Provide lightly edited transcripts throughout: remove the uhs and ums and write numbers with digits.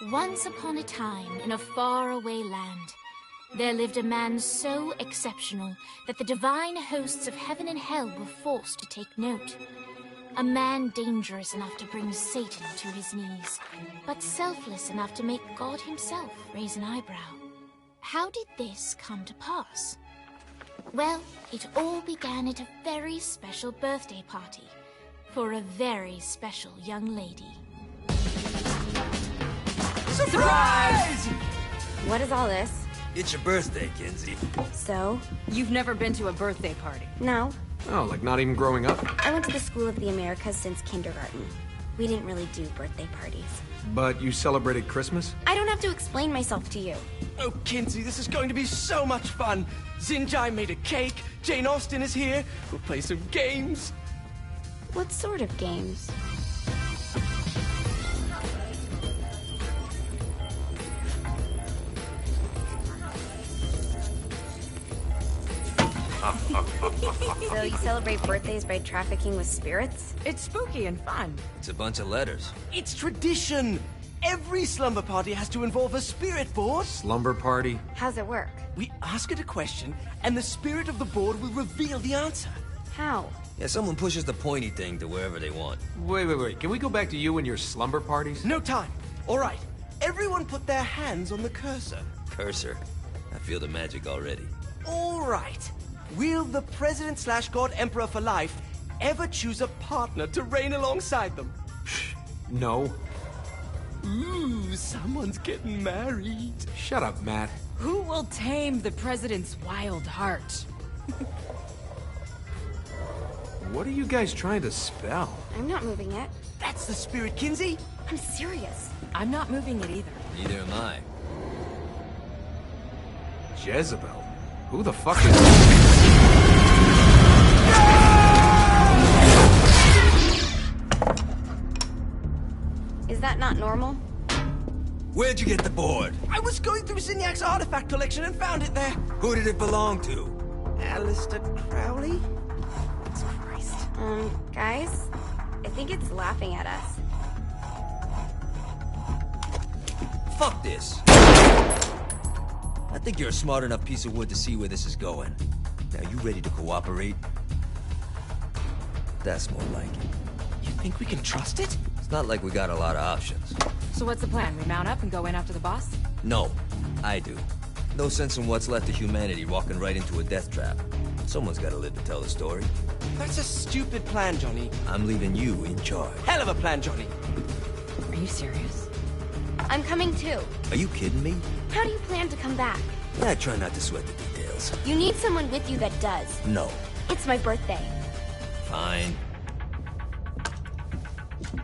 Once upon a time, in a faraway land, there lived a man so exceptional that the divine hosts of heaven and hell were forced to take note. A man dangerous enough to bring Satan to his knees, but selfless enough to make God himself raise an eyebrow. How did this come to pass? Well, it all began at a very special birthday party for a very special young lady. Surprise! What is all this? It's your birthday, Kinsey. So? You've never been to a birthday party? No. Oh, like not even growing up? I went to the School of the Americas since kindergarten. We didn't really do birthday parties. But you celebrated Christmas? I don't have to explain myself to you. Oh, Kinsey, this is going to be so much fun. Xinjai made a cake, Jane Austen is here, we'll play some games. What sort of games? So you celebrate birthdays by trafficking with spirits? It's spooky and fun. It's a bunch of letters. It's tradition. Every slumber party has to involve a spirit board. Slumber party? How's it work? We ask it a question, and the spirit of the board will reveal the answer. How? Yeah, someone pushes the pointy thing to wherever they want. Wait. Can we go back to you and your slumber parties? No time. All right. Everyone put their hands on the cursor. Cursor. I feel the magic already. All right. Will the President/God Emperor for life ever choose a partner to reign alongside them? No. Ooh, someone's getting married. Shut up, Matt. Who will tame the president's wild heart? What are you guys trying to spell? I'm not moving it. That's the spirit, Kinsey. I'm serious. I'm not moving it either. Neither am I. Jezebel? Who the fuck is... Is that not normal? Where'd you get the board? I was going through Zinniak's artifact collection and found it there. Who did it belong to? Alistair Crowley? Christ. Guys? I think it's laughing at us. Fuck this. I think you're a smart enough piece of wood to see where this is going. Now, you ready to cooperate? That's more like it. You think we can trust it? It's not like we got a lot of options. So what's the plan? We mount up and go in after the boss? No, I do. No sense in what's left of humanity walking right into a death trap. Someone's gotta live to tell the story. That's a stupid plan, Johnny. I'm leaving you in charge. Hell of a plan, Johnny. Are you serious? I'm coming too. Are you kidding me? How do you plan to come back? Yeah, I try not to sweat the details. You need someone with you that does. No. It's my birthday. Fine.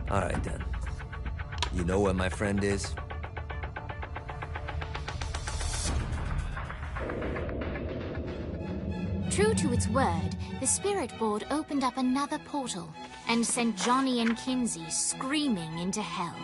Alright then. You know where my friend is? True to its word, the spirit board opened up another portal and sent Johnny and Kinsey screaming into hell.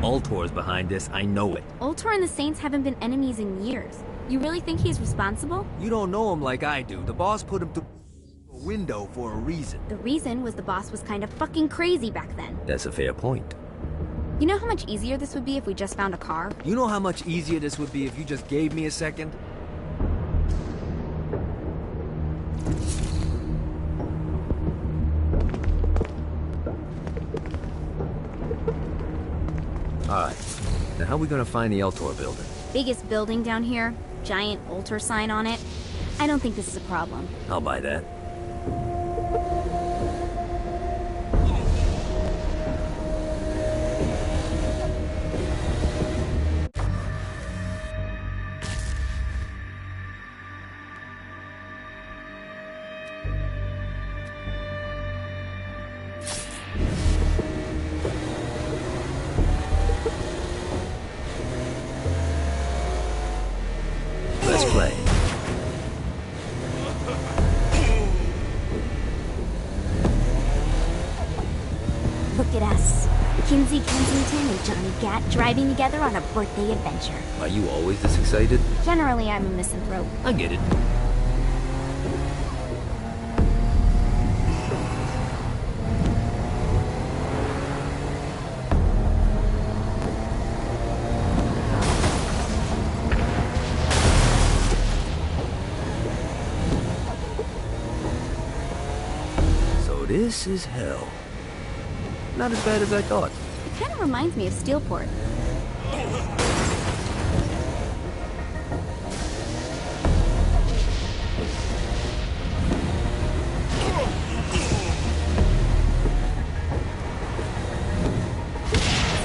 Ultor's behind this, I know it. Ultor and the Saints haven't been enemies in years. You really think he's responsible? You don't know him like I do. The boss put him through a window for a reason. The reason was the boss was kind of fucking crazy back then. That's a fair point. You know how much easier this would be if we just found a car? You know how much easier this would be if you just gave me a second? Alright, now how are we gonna find the Eltor building? Biggest building down here, giant Ultor sign on it. I don't think this is a problem. I'll buy that. Look at us. Kinsey Kensington and Johnny Gat driving together on a birthday adventure. Are you always this excited? Generally, I'm a misanthrope. I get it. So this is hell. Not as bad as I thought. It kind of reminds me of Steelport.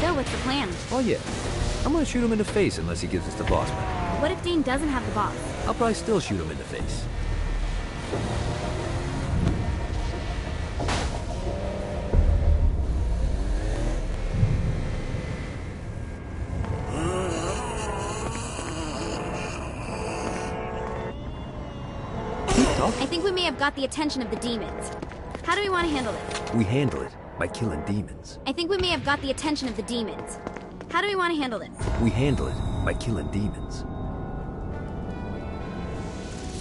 So, what's the plan? Oh yeah. I'm gonna shoot him in the face unless he gives us the boss man. What if Dane doesn't have the boss? I'll probably still shoot him in the face. I think we may have got the attention of the demons. How do we want to handle this? We handle it by killing demons. I think we may have got the attention of the demons. How do we want to handle this? We handle it by killing demons.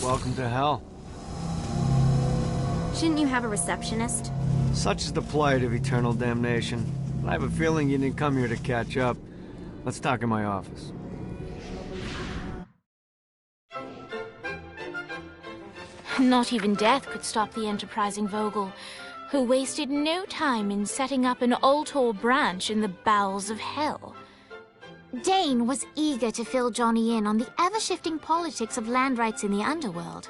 Welcome to hell. Shouldn't you have a receptionist? Such is the plight of eternal damnation. I have a feeling you didn't come here to catch up. Let's talk in my office. Not even death could stop the enterprising Vogel, who wasted no time in setting up an Ultor branch in the bowels of hell. Dane was eager to fill Johnny in on the ever-shifting politics of land rights in the underworld.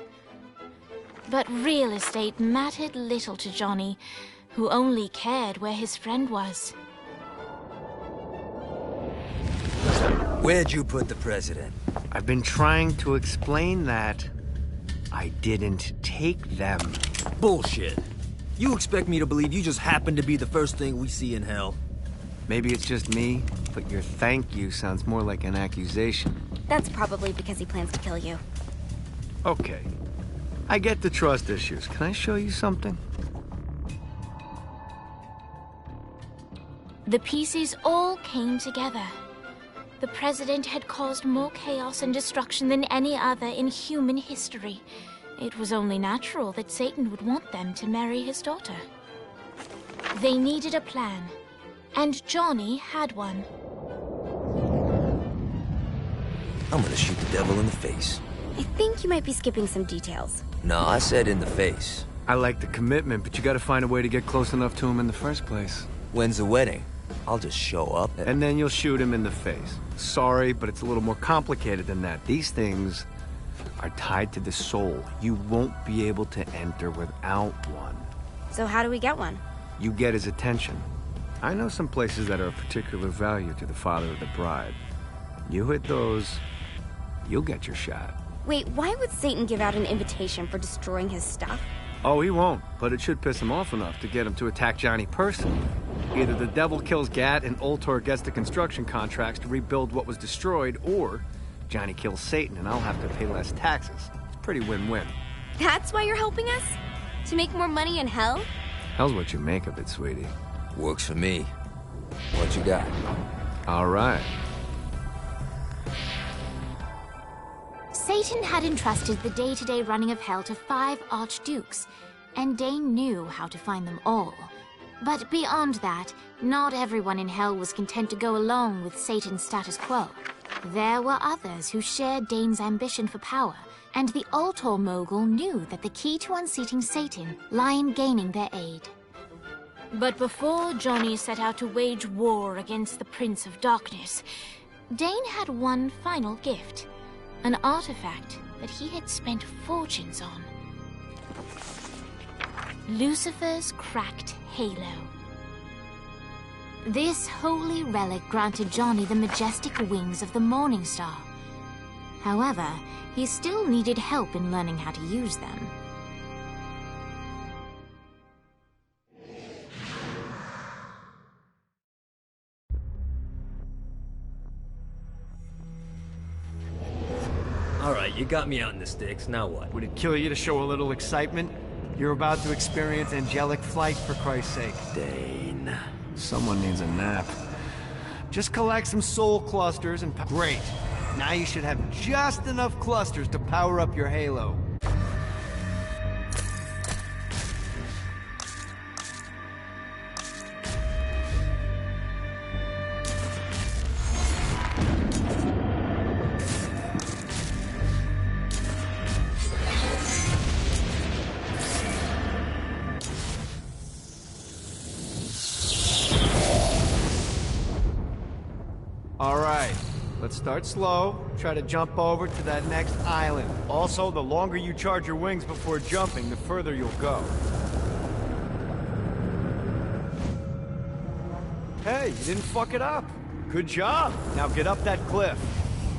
But real estate mattered little to Johnny, who only cared where his friend was. Where'd you put the president? I've been trying to explain that. I didn't take them. Bullshit. You expect me to believe you just happened to be the first thing we see in hell? Maybe it's just me, but your thank you sounds more like an accusation. That's probably because he plans to kill you. Okay. I get the trust issues. Can I show you something? The pieces all came together. The president had caused more chaos and destruction than any other in human history. It was only natural that Satan would want them to marry his daughter. They needed a plan, and Johnny had one. I'm gonna shoot the devil in the face. I think you might be skipping some details. No, I said in the face. I like the commitment, but you gotta find a way to get close enough to him in the first place. When's the wedding? I'll just show up And then you'll shoot him in the face. Sorry, but it's a little more complicated than that. These things are tied to the soul. You won't be able to enter without one. So how do we get one? You get his attention. I know some places that are of particular value to the father of the bride. You hit those, you'll get your shot. Wait, why would Satan give out an invitation for destroying his stuff? Oh, he won't, but it should piss him off enough to get him to attack Johnny personally. Either the devil kills Gat and Ultor gets the construction contracts to rebuild what was destroyed, or Johnny kills Satan and I'll have to pay less taxes. It's pretty win-win. That's why you're helping us? To make more money in hell? Hell's what you make of it, sweetie. Works for me. What you got? All right. Satan had entrusted the day-to-day running of hell to 5 archdukes, and Dane knew how to find them all. But beyond that, not everyone in hell was content to go along with Satan's status quo. There were others who shared Dane's ambition for power, and the Ultor mogul knew that the key to unseating Satan lay in gaining their aid. But before Johnny set out to wage war against the Prince of Darkness, Dane had one final gift, an artifact that he had spent fortunes on. Lucifer's cracked halo. This holy relic granted Johnny the majestic wings of the Morning Star. However, he still needed help in learning how to use them. Alright, you got me out in the sticks, now what? Would it kill you to show a little excitement? You're about to experience angelic flight, for Christ's sake. Dane. Someone needs a nap. Just collect some soul clusters and... Great! Now you should have just enough clusters to power up your halo. Alright, let's start slow. Try to jump over to that next island. Also, the longer you charge your wings before jumping, the further you'll go. Hey, you didn't fuck it up. Good job. Now get up that cliff.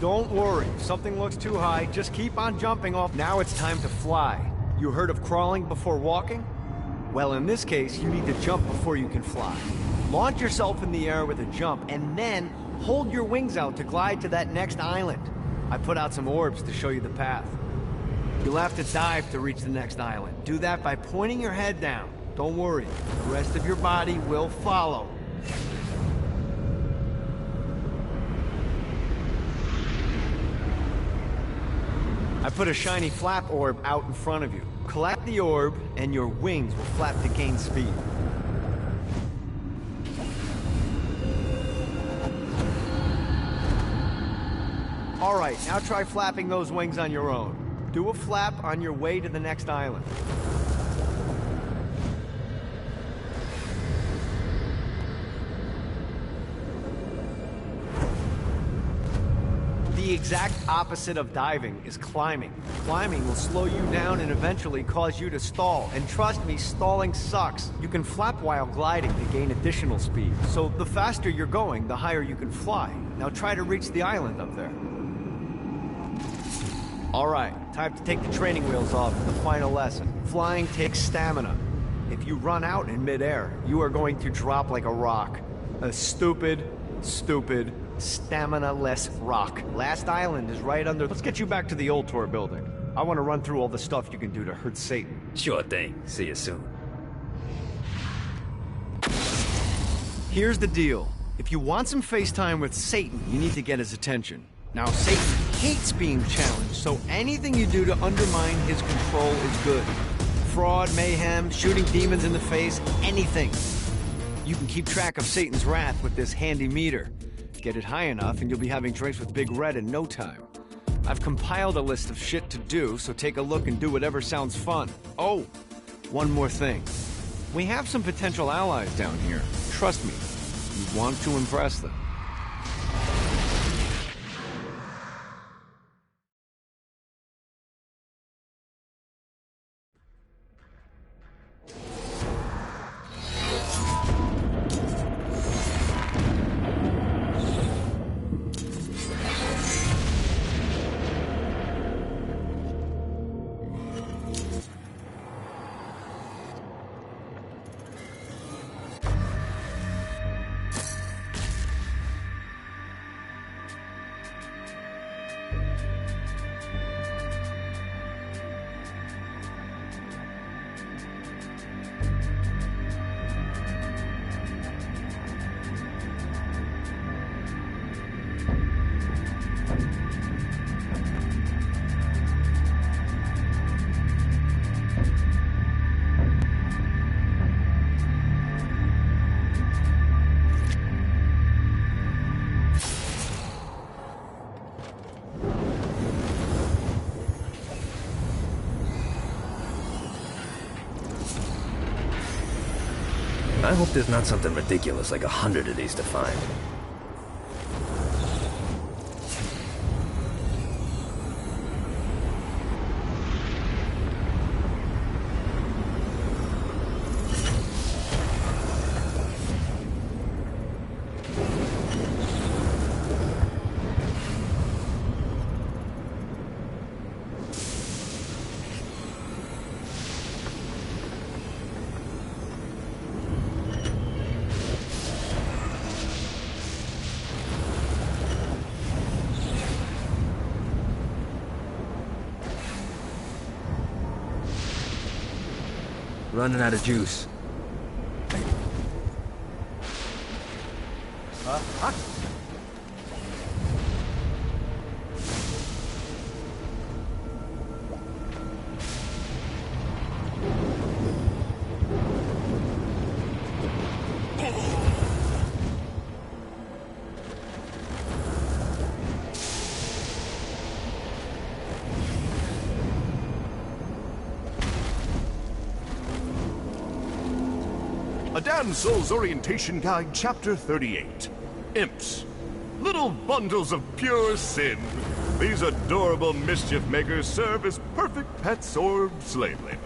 Don't worry, if something looks too high, just keep on jumping off. Now it's time to fly. You heard of crawling before walking? Well, in this case, you need to jump before you can fly. Launch yourself in the air with a jump, and then hold your wings out to glide to that next island. I put out some orbs to show you the path. You'll have to dive to reach the next island. Do that by pointing your head down. Don't worry, the rest of your body will follow. I put a shiny flap orb out in front of you. Collect the orb, and your wings will flap to gain speed. Alright, now try flapping those wings on your own. Do a flap on your way to the next island. The exact opposite of diving is climbing. Climbing will slow you down and eventually cause you to stall. And trust me, stalling sucks. You can flap while gliding to gain additional speed. So the faster you're going, the higher you can fly. Now try to reach the island up there. Alright, time to take the training wheels off for the final lesson. Flying takes stamina. If you run out in midair, you are going to drop like a rock. A stupid, stamina-less rock. Last island is right under... Let's get you back to the old tour building. I want to run through all the stuff you can do to hurt Satan. Sure thing. See you soon. Here's the deal. If you want some FaceTime with Satan, you need to get his attention. Now, Satan hates being challenged, so anything you do to undermine his control is good. Fraud, mayhem, shooting demons in the face, anything. You can keep track of Satan's wrath with this handy meter. Get it high enough and you'll be having drinks with Big Red in no time. I've compiled a list of shit to do, so take a look and do whatever sounds fun. Oh, one more thing. We have some potential allies down here. Trust me, you want to impress them. I hope there's not something ridiculous like 100 of these to find. Running out of juice. A Damsel's Orientation Guide, Chapter 38. Imps. Little bundles of pure sin. These adorable mischief makers serve as perfect pets or slave labor.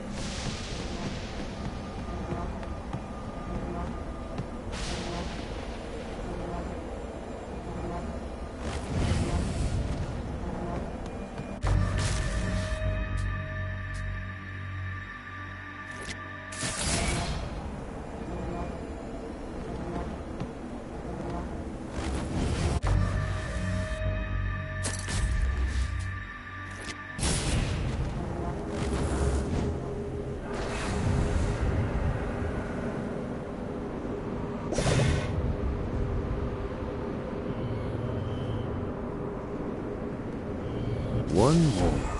One more.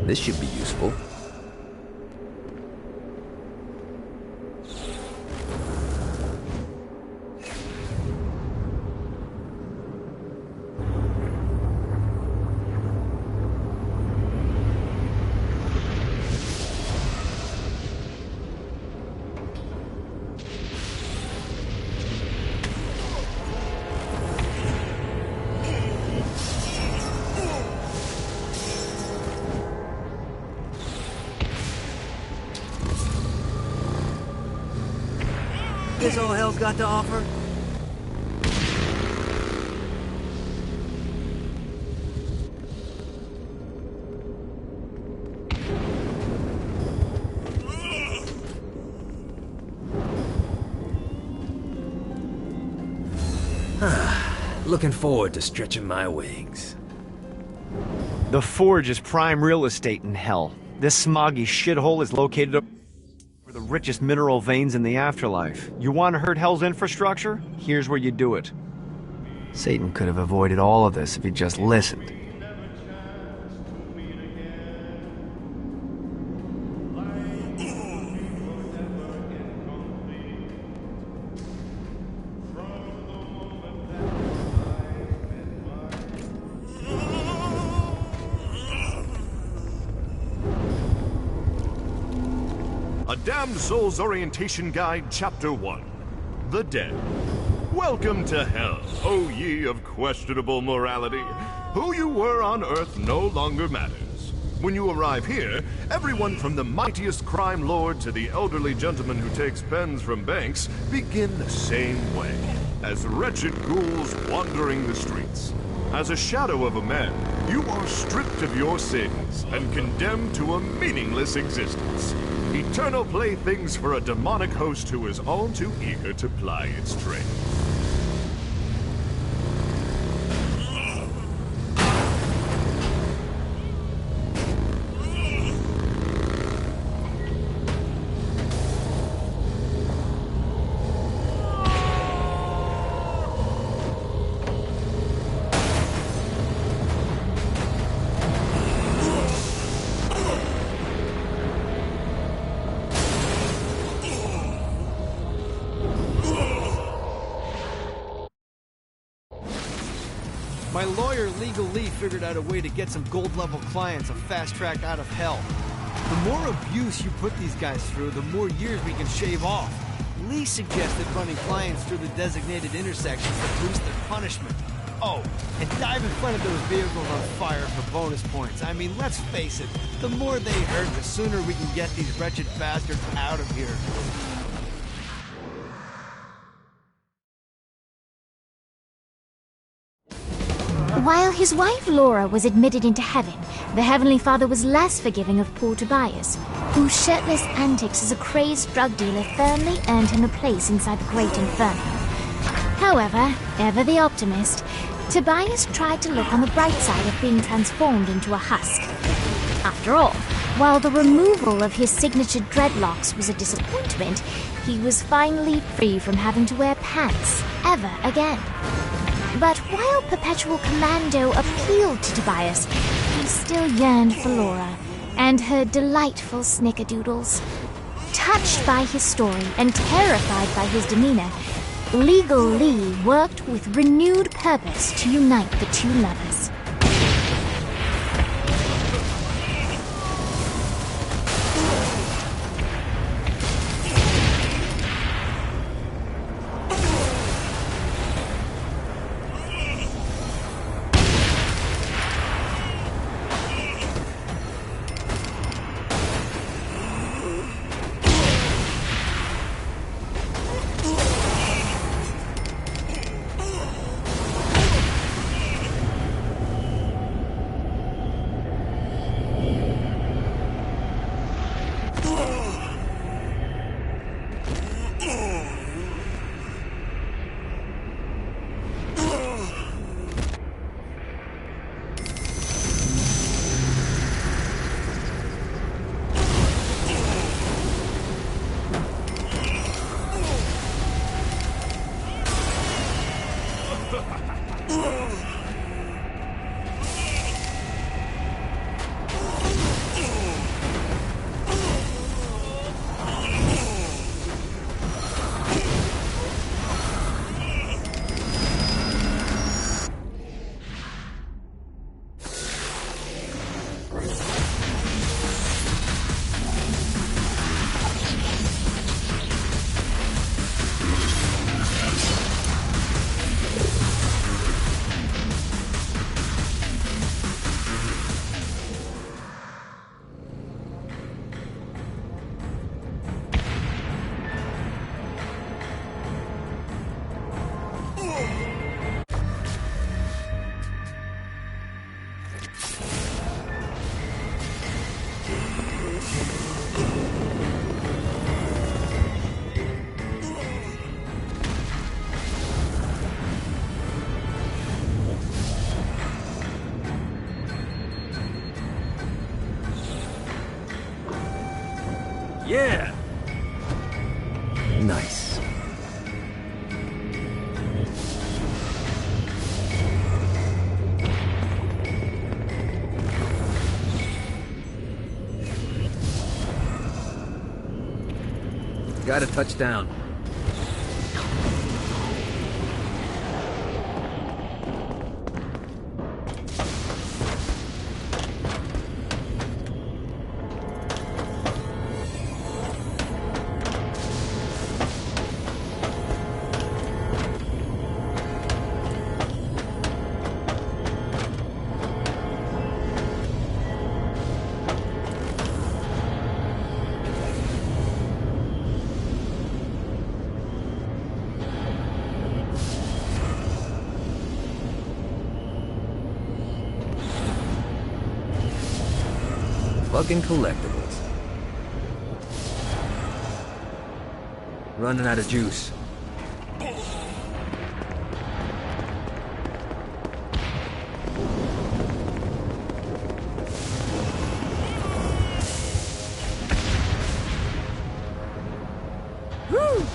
This should be useful. This all hell's got to offer? Looking forward to stretching my wings. The Forge is prime real estate in hell. This smoggy shithole is located over the richest mineral veins in the afterlife. You want to hurt Hell's infrastructure? Here's where you do it. Satan could have avoided all of this if he just listened. A Damsel's Orientation Guide, Chapter 1. The Dead. Welcome to Hell, O ye of questionable morality. Who you were on Earth no longer matters. When you arrive here, everyone from the mightiest crime lord to the elderly gentleman who takes pens from banks begin the same way, as wretched ghouls wandering the streets. As a shadow of a man, you are stripped of your sins and condemned to a meaningless existence. Eternal playthings for a demonic host who is all too eager to ply its trade. My lawyer, Legal Lee, figured out a way to get some gold-level clients a fast track out of hell. The more abuse you put these guys through, the more years we can shave off. Lee suggested running clients through the designated intersections to boost their punishment. Oh, and dive in front of those vehicles on fire for bonus points. I mean, let's face it, the more they hurt, the sooner we can get these wretched bastards out of here. While his wife Laura was admitted into heaven, the Heavenly Father was less forgiving of poor Tobias, whose shirtless antics as a crazed drug dealer firmly earned him a place inside the Great Inferno. However, ever the optimist, Tobias tried to look on the bright side of being transformed into a husk. After all, while the removal of his signature dreadlocks was a disappointment, he was finally free from having to wear pants ever again. But while Perpetual Commando appealed to Tobias, he still yearned for Laura and her delightful snickerdoodles. Touched by his story and terrified by his demeanor, Legal Lee worked with renewed purpose to unite the two lovers. Yeah! Nice. Got a touchdown. Fucking collectibles. Running out of juice. Woo!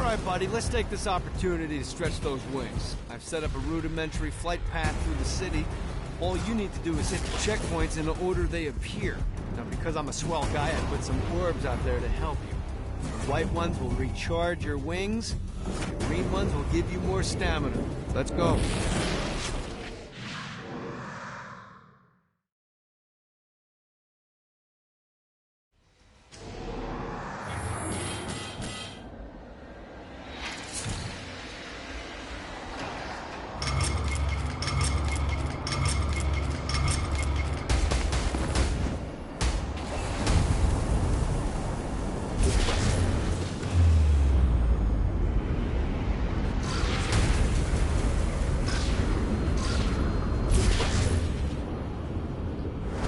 right, buddy, let's take this opportunity to stretch those wings. I've set up a rudimentary flight path through the city. All you need to do is hit the checkpoints in the order they appear. Now, because I'm a swell guy, I put some orbs out there to help you. The white ones will recharge your wings. The green ones will give you more stamina. Let's go.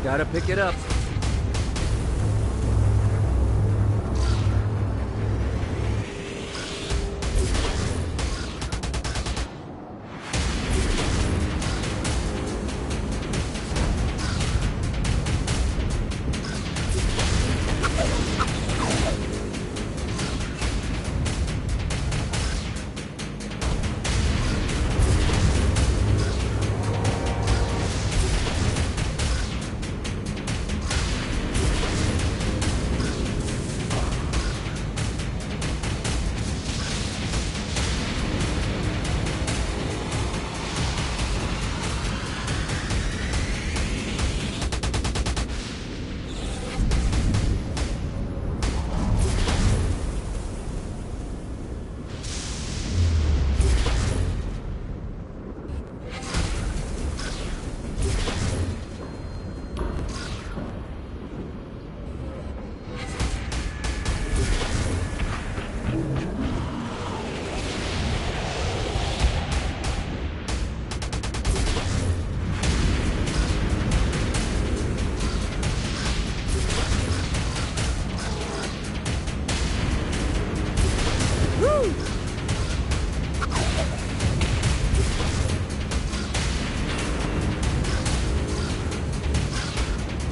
Gotta pick it up.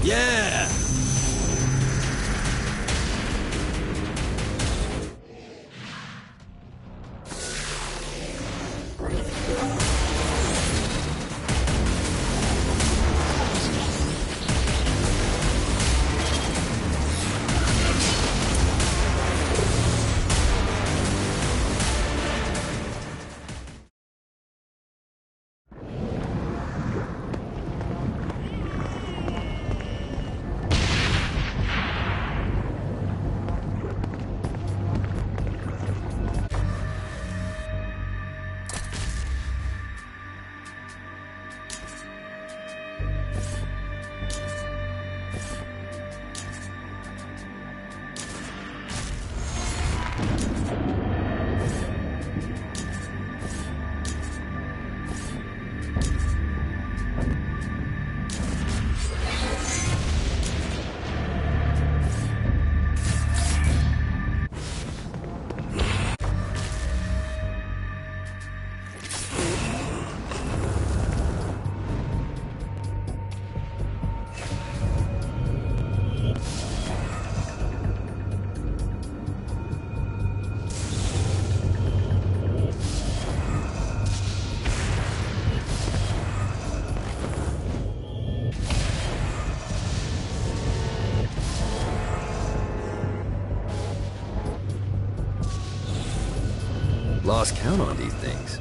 Yeah! Lost count on these things.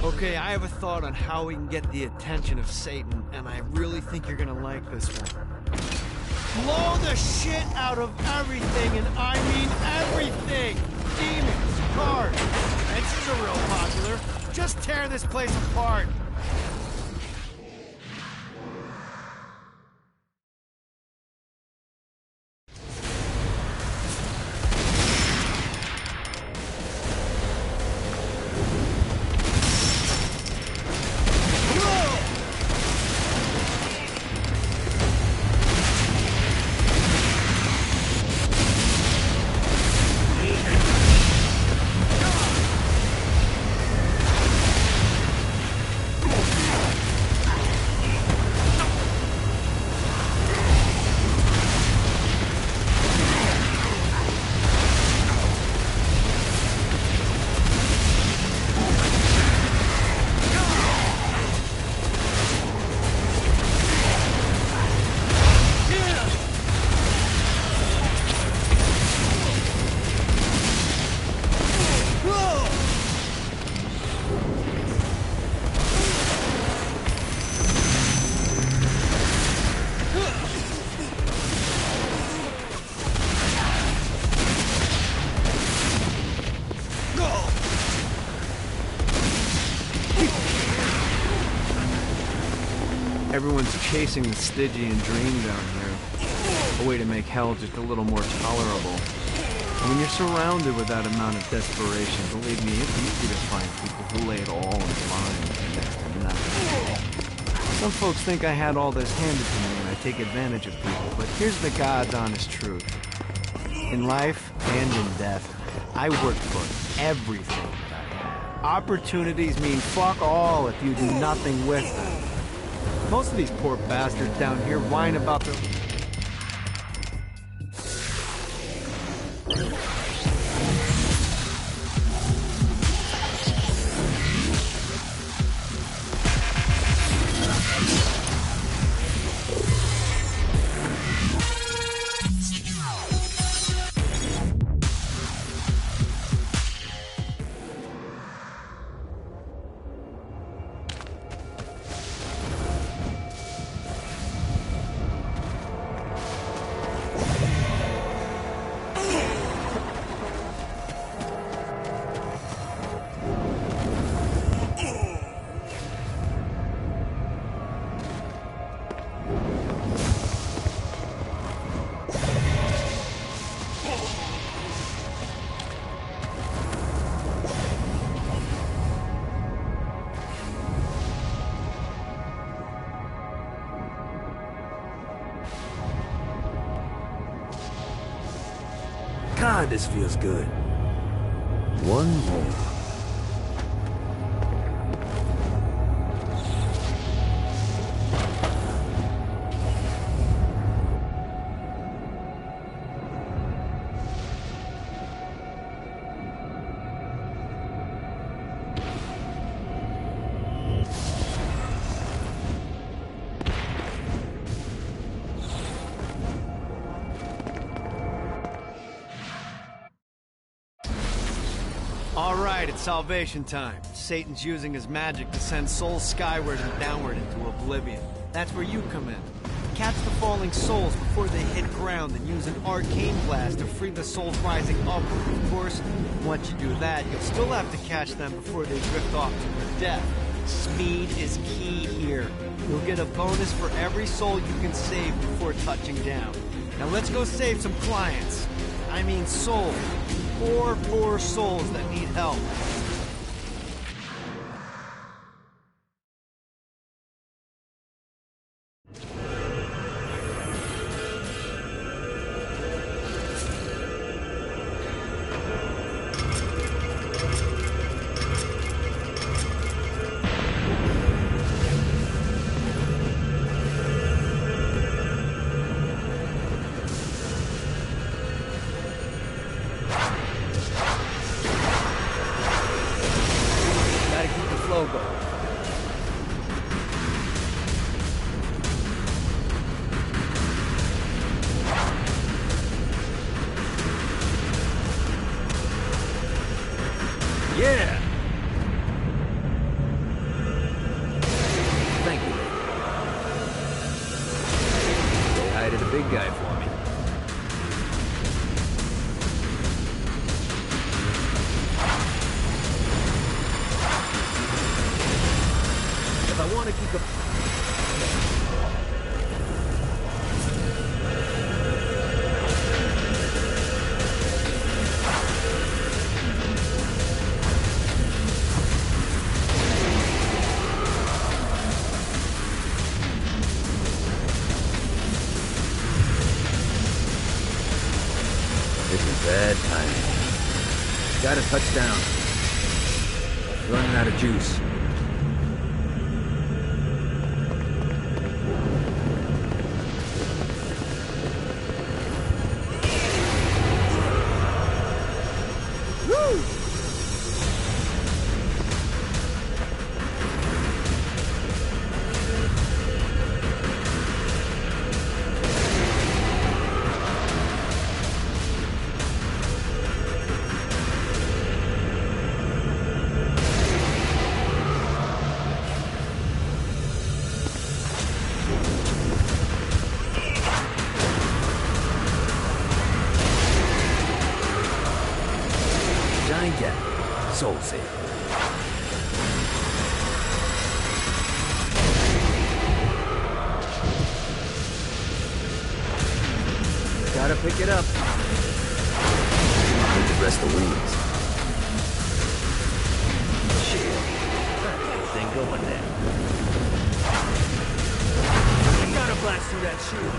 Okay, I have a thought on how we can get the attention of Satan, and I really think you're gonna like this one. Blow the shit out of everything, and I mean everything! Demons, cars, fences are real popular. Just tear this place apart. Everyone's chasing the Stygian dream down here. A way to make hell just a little more tolerable. And when you're surrounded with that amount of desperation, believe me, it's easy to find people who lay it all on the line. And nothing. Some folks think I had all this handed to me and I take advantage of people, but here's the God's honest truth. In life and in death, I work for everything that I have. Opportunities mean fuck all if you do nothing with them. Most of these poor bastards down here whine about their... God, this feels good. One more. Alright, it's salvation time. Satan's using his magic to send souls skyward and downward into oblivion. That's where you come in. Catch the falling souls before they hit ground and use an arcane blast to free the souls rising upward. Of course, once you do that, you'll still have to catch them before they drift off to their death. Speed is key here. You'll get a bonus for every soul you can save before touching down. Now let's go save some clients. I mean souls. Poor souls that need help. Yeah! Thank you. Say hi to the big guy for me. If I want to keep a... This is bad timing. Got a touchdown. Running out of juice. Woo! Gat, soul saver. Gotta pick it up. Need to rest the wings. Shit. Thing going there. I gotta blast through that shield.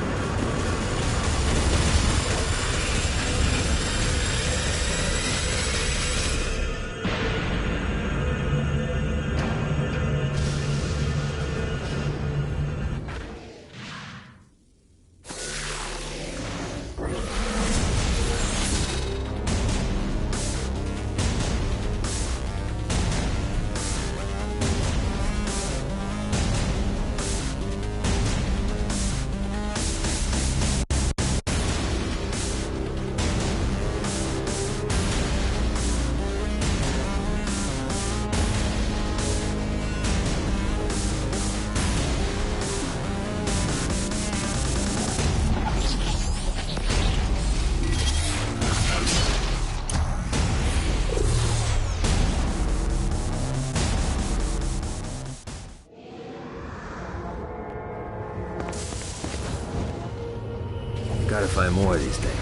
Gotta find more of these things.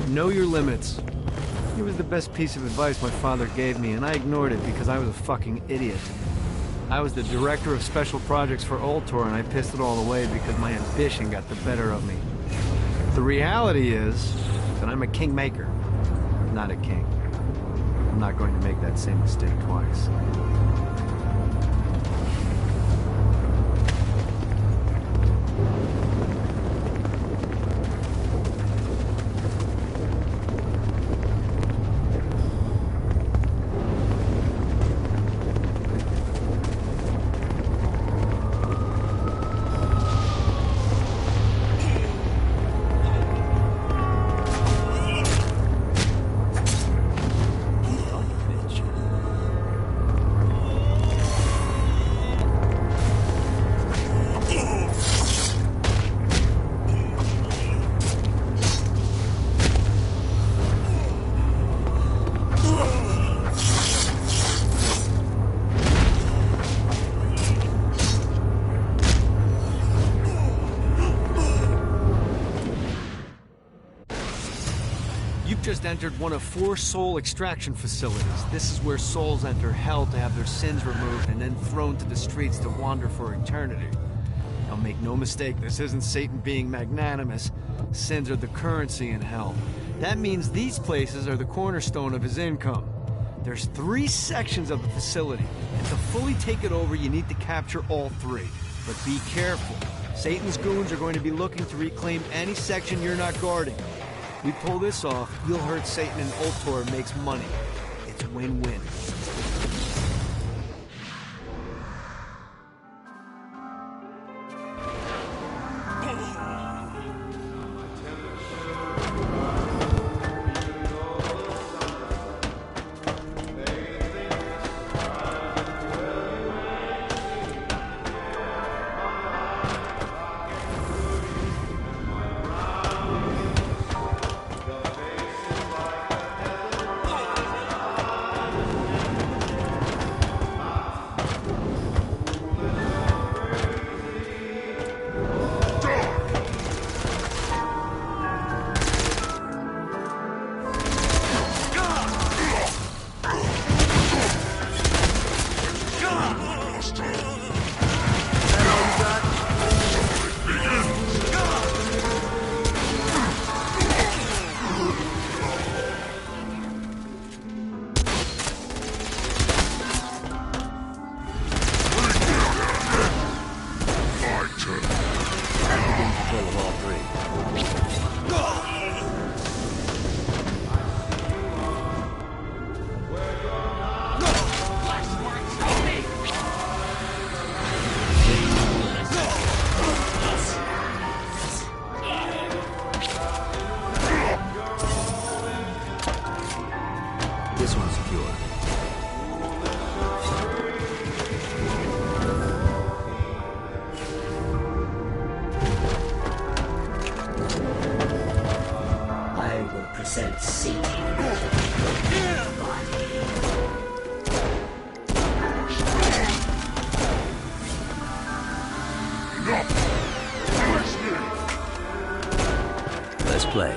Know your limits. It was the best piece of advice my father gave me, and I ignored it because I was a fucking idiot. I was the director of special projects for Ultor, and I pissed it all away because my ambition got the better of me. The reality is that I'm a kingmaker, not a king. I'm not going to make that same mistake twice. Just entered one of 4 soul extraction facilities. This is where souls enter hell to have their sins removed and then thrown to the streets to wander for eternity. Now make no mistake, this isn't Satan being magnanimous. Sins are the currency in hell. That means these places are the cornerstone of his income. There's 3 sections of the facility, and to fully take it over, you need to capture all 3. But be careful. Satan's goons are going to be looking to reclaim any section you're not guarding. We pull this off, you'll hurt Satan and Ultor makes money. It's win-win. This one's secure. I will present Satan to your body. Let's play.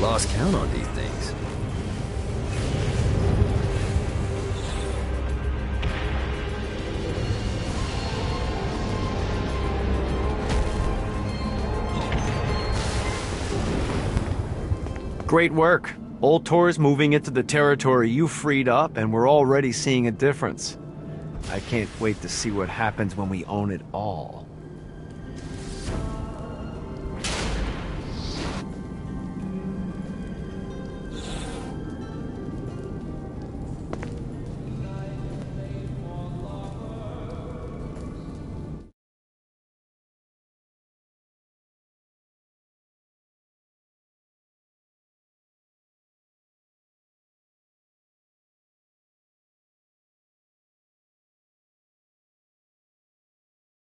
Lost count on these things. Great work. Ultor's moving into the territory you freed up, and we're already seeing a difference. I can't wait to see what happens when we own it all.